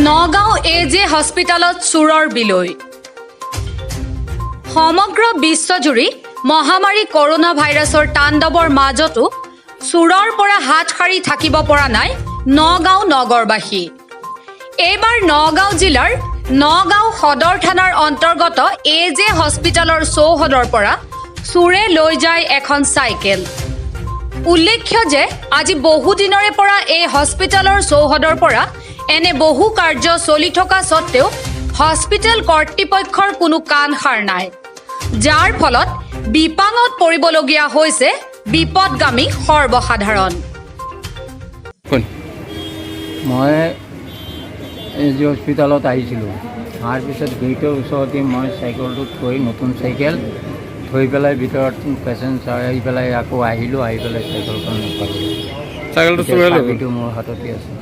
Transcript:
নগাঁও এজে হস্পিটালত চোৰৰ বিলৈ। সমগ্ৰ বিশ্বজুৰি মহামাৰী কৰোনা ভাইৰাছৰ তাণ্ডৱৰ মাজতো চোৰৰ পৰা হাত সাৰি থাকিব পৰা নাই নগাঁও নগৰবাসী। এইবাৰ নগাঁও জিলাৰ নগাঁও সদৰ থানাৰ অন্তৰ্গত এজে হস্পিটালৰ চৌহদৰ পৰা চোৰে লৈ যায় এখন চাইকেল। উল্লেখ্য যে আজি বহুদিনৰে পৰা এই হস্পিটালৰ চৌহদৰ পৰা এনে বহু কাৰ্য চলি থকা স্বত্তেও হস্পিটেল কৰ্তৃপক্ষৰ কোনো কাণ সাৰ নাই, যাৰ ফলত বিপাঙত পৰিবলগীয়া হৈছে বিপদগামী সৰ্বসাধাৰণ। মই এজি হস্পিটালত আহিছিলোঁ। অহাৰ পিছত গেটৰ ওচৰতে মই চাইকেলটো থৈ নতুন চাইকেল থৈ পেলাই ভিতৰত পেচেঞ্জাৰ আহি পেলাই আকৌ আহিলোঁ। আহি পেলাই চাইকেলখন নাপালোঁ। চাইকেলটো মোৰ হাততে আছে।